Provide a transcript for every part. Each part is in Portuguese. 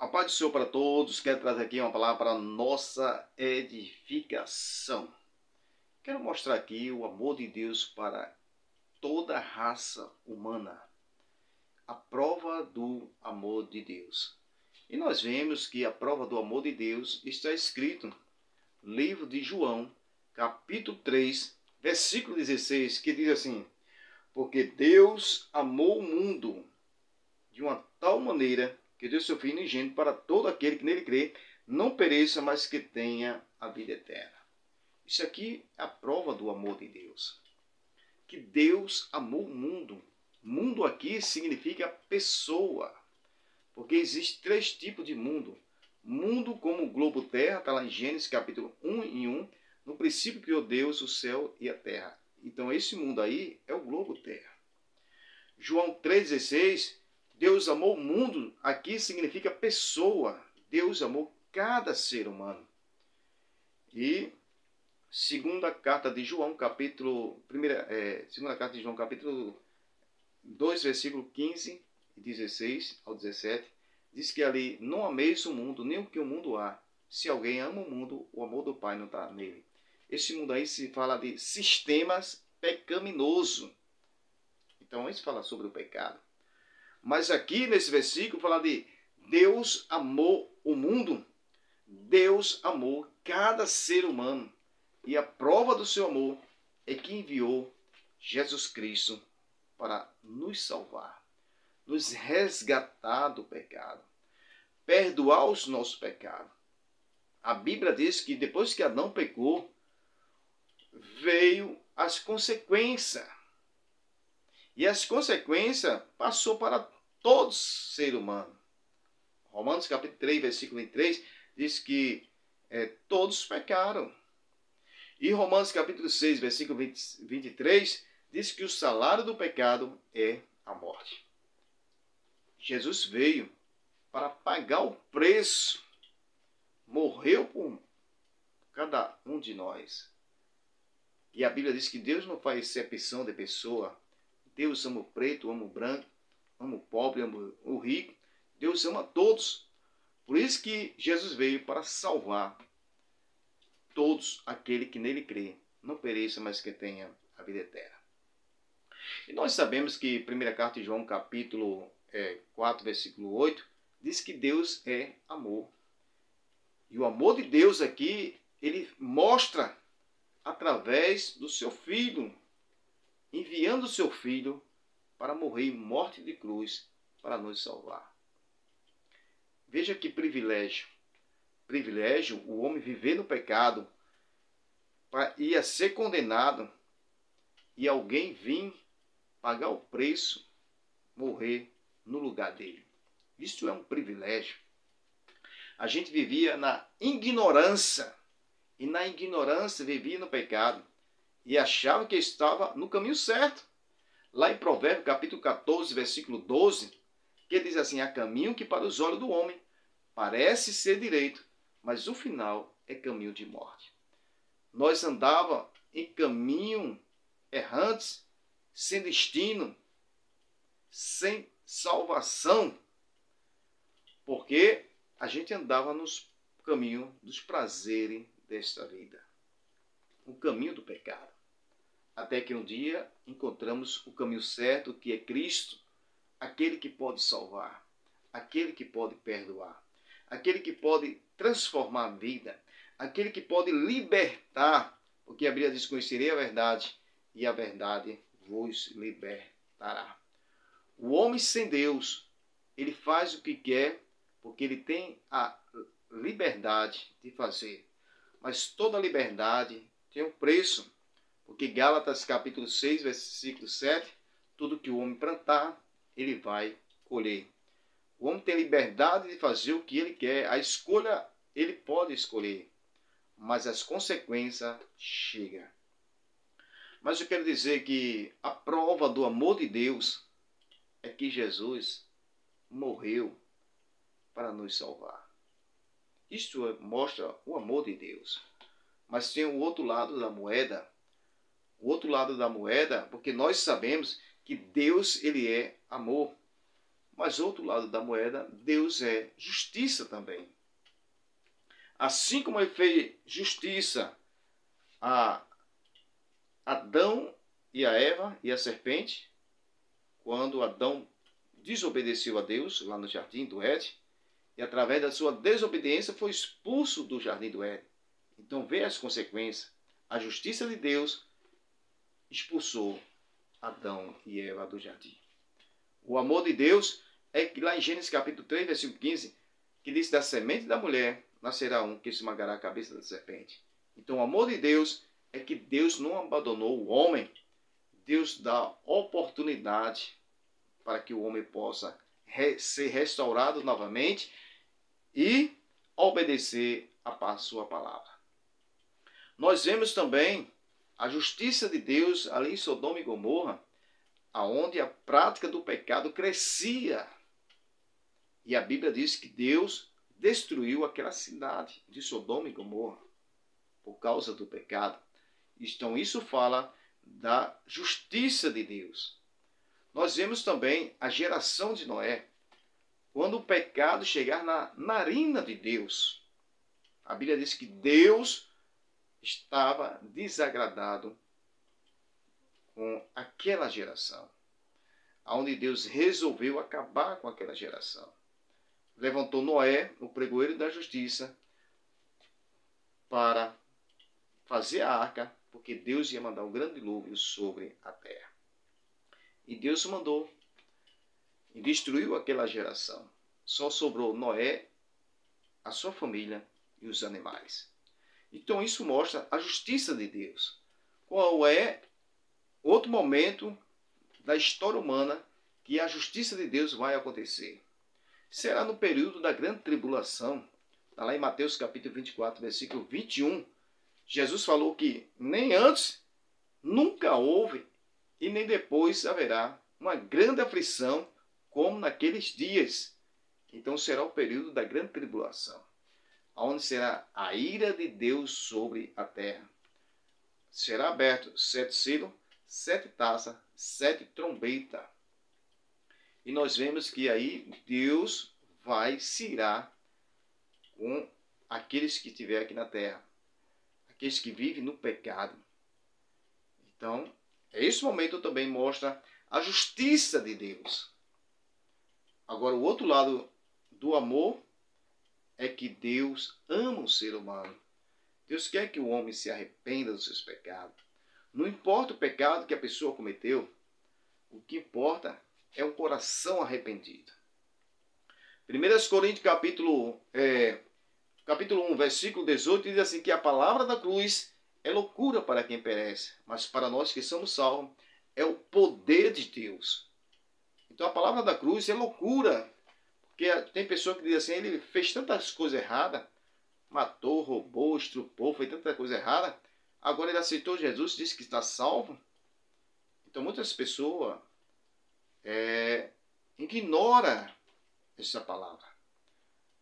A paz do Senhor para todos. Quero trazer aqui uma palavra para a nossa edificação. Quero mostrar aqui o amor de Deus para toda a raça humana. A prova do amor de Deus. E nós vemos que a prova do amor de Deus está escrito no livro de João, capítulo 3, versículo 16, que diz assim: porque Deus amou o mundo de uma tal maneira que deu seu Filho unigênito para todo aquele que nele crê, não pereça, mas que tenha a vida eterna. Isso aqui é a prova do amor de Deus. Que Deus amou o mundo. Mundo aqui significa pessoa. Porque existe três tipos de mundo. Mundo como o globo terra, está lá em Gênesis capítulo 1:1. No princípio criou Deus o céu e a terra. Então esse mundo aí é o globo terra. João 3,16. Deus amou o mundo, aqui significa pessoa. Deus amou cada ser humano. E segunda carta de João, capítulo 2, versículo 15 e 16 ao 17, diz que ali: não ameis o mundo, nem o que o mundo há. Se alguém ama o mundo, o amor do Pai não está nele. Esse mundo aí se fala de sistemas pecaminosos. Então isso fala sobre o pecado. Mas aqui nesse versículo fala de Deus amou o mundo. Deus amou cada ser humano. E a prova do seu amor é que enviou Jesus Cristo para nos salvar, nos resgatar do pecado, perdoar os nossos pecados. A Bíblia diz que depois que Adão pecou, veio as consequências. E as consequências passou para todos os seres humanos. Romanos capítulo 3, versículo 23, diz que todos pecaram. E Romanos capítulo 6, versículo 23, diz que o salário do pecado é a morte. Jesus veio para pagar o preço. Morreu por cada um de nós. E a Bíblia diz que Deus não faz exceção de pessoa. Deus ama o preto, ama o branco, ama o pobre, ama o rico. Deus ama todos. Por isso que Jesus veio para salvar todos aquele que nele crê. Não pereça, mas que tenha a vida eterna. E nós sabemos que 1 carta de João, capítulo 4, versículo 8, diz que Deus é amor. E o amor de Deus aqui, ele mostra através do seu Filho, enviando o seu Filho para morrer em morte de cruz para nos salvar. Veja que privilégio. Privilégio o homem viver no pecado, ia ser condenado e alguém vir pagar o preço, morrer no lugar dele. Isso é um privilégio. A gente vivia na ignorância e na ignorância vivia no pecado e achava que estava no caminho certo. Lá em Provérbios, capítulo 14, versículo 12, que diz assim: há caminho que para os olhos do homem parece ser direito, mas o final é caminho de morte. Nós andávamos em caminho errantes, sem destino, sem salvação, porque a gente andava nos caminhos dos prazeres desta vida, o caminho do pecado. Até que um dia encontramos o caminho certo, que é Cristo, aquele que pode salvar, aquele que pode perdoar, aquele que pode transformar a vida, aquele que pode libertar, porque a Bíblia diz: conhecerei a verdade e a verdade vos libertará. O homem sem Deus, ele faz o que quer, porque ele tem a liberdade de fazer. Mas toda liberdade tem um preço. Porque Gálatas capítulo 6, versículo 7, tudo que o homem plantar, ele vai colher. O homem tem liberdade de fazer o que ele quer. A escolha, ele pode escolher. Mas as consequências chegam. Mas eu quero dizer que a prova do amor de Deus é que Jesus morreu para nos salvar. Isto mostra o amor de Deus. Mas tem o outro lado da moeda. O outro lado da moeda, porque nós sabemos que Deus, ele é amor. Mas outro lado da moeda, Deus é justiça também. Assim como ele fez justiça a Adão e a Eva e a serpente, quando Adão desobedeceu a Deus lá no jardim do Éden, e através da sua desobediência foi expulso do jardim do Éden. Então vê as consequências. A justiça de Deus expulsou Adão e Eva do jardim. O amor de Deus é que lá em Gênesis capítulo 3, versículo 15, que diz: da semente da mulher nascerá um que esmagará a cabeça da serpente. Então o amor de Deus é que Deus não abandonou o homem. Deus dá oportunidade para que o homem possa ser restaurado novamente e obedecer a sua palavra. Nós vemos também a justiça de Deus ali em Sodoma e Gomorra, aonde a prática do pecado crescia. E a Bíblia diz que Deus destruiu aquela cidade de Sodoma e Gomorra por causa do pecado. Então isso fala da justiça de Deus. Nós vemos também a geração de Noé. Quando o pecado chegar na narina de Deus, a Bíblia diz que Deus estava desagradado com aquela geração, onde Deus resolveu acabar com aquela geração. Levantou Noé, o pregoeiro da justiça, para fazer a arca, porque Deus ia mandar um grande dilúvio sobre a terra. E Deus mandou e destruiu aquela geração. Só sobrou Noé, a sua família e os animais. Então isso mostra a justiça de Deus. Qual é outro momento da história humana que a justiça de Deus vai acontecer? Será no período da grande tribulação. Está lá em Mateus capítulo 24, versículo 21. Jesus falou que nem antes, nunca houve, e nem depois haverá uma grande aflição como naqueles dias. Então será o período da grande tribulação, onde será a ira de Deus sobre a terra. Será aberto 7 selos, 7 taças, 7 trombetas. E nós vemos que aí Deus vai se irar com aqueles que estiverem aqui na terra, aqueles que vivem no pecado. Então, esse momento também mostra a justiça de Deus. Agora, o outro lado do amor é que Deus ama o ser humano. Deus quer que o homem se arrependa dos seus pecados. Não importa o pecado que a pessoa cometeu, o que importa é um coração arrependido. 1 Coríntios capítulo 1, versículo 18, diz assim que a palavra da cruz é loucura para quem perece, mas para nós que somos salvos é o poder de Deus. Então a palavra da cruz é loucura, porque tem pessoa que diz assim: ele fez tantas coisas erradas, matou, roubou, estrupou, fez tanta coisa errada, agora ele aceitou Jesus, disse que está salvo. Então muitas pessoas ignoram essa palavra.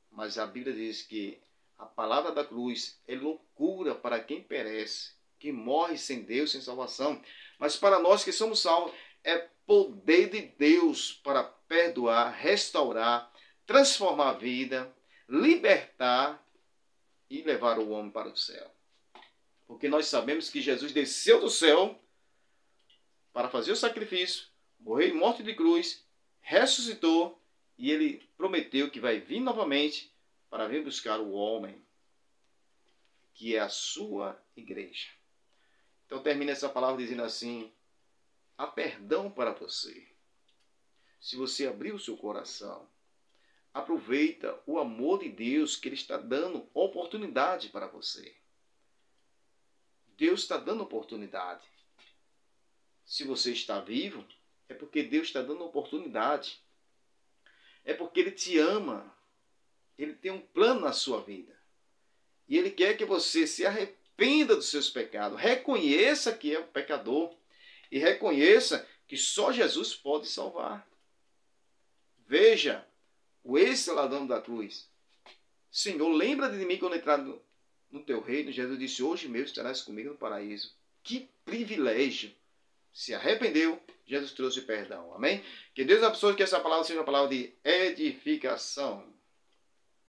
Mas a Bíblia diz que a palavra da cruz é loucura para quem perece, que morre sem Deus, sem salvação. Mas para nós que somos salvos, é poder de Deus para perdoar, restaurar, transformar a vida, libertar e levar o homem para o céu. Porque nós sabemos que Jesus desceu do céu para fazer o sacrifício, morreu em morte de cruz, ressuscitou e ele prometeu que vai vir novamente para vir buscar o homem, que é a sua igreja. Então termina essa palavra dizendo assim: há perdão para você. Se você abrir o seu coração, aproveita o amor de Deus, que Ele está dando oportunidade para você. Deus está dando oportunidade. Se você está vivo, é porque Deus está dando oportunidade. É porque Ele te ama. Ele tem um plano na sua vida. E Ele quer que você se arrependa dos seus pecados. Reconheça que é um pecador. E reconheça que só Jesus pode salvar. Veja o ex-ladrão da cruz. Senhor, lembra de mim quando entrar no teu reino. Jesus disse: hoje mesmo estarás comigo no paraíso. Que privilégio se arrependeu, Jesus trouxe perdão. Amém? Que Deus abençoe, que essa palavra seja uma palavra de edificação.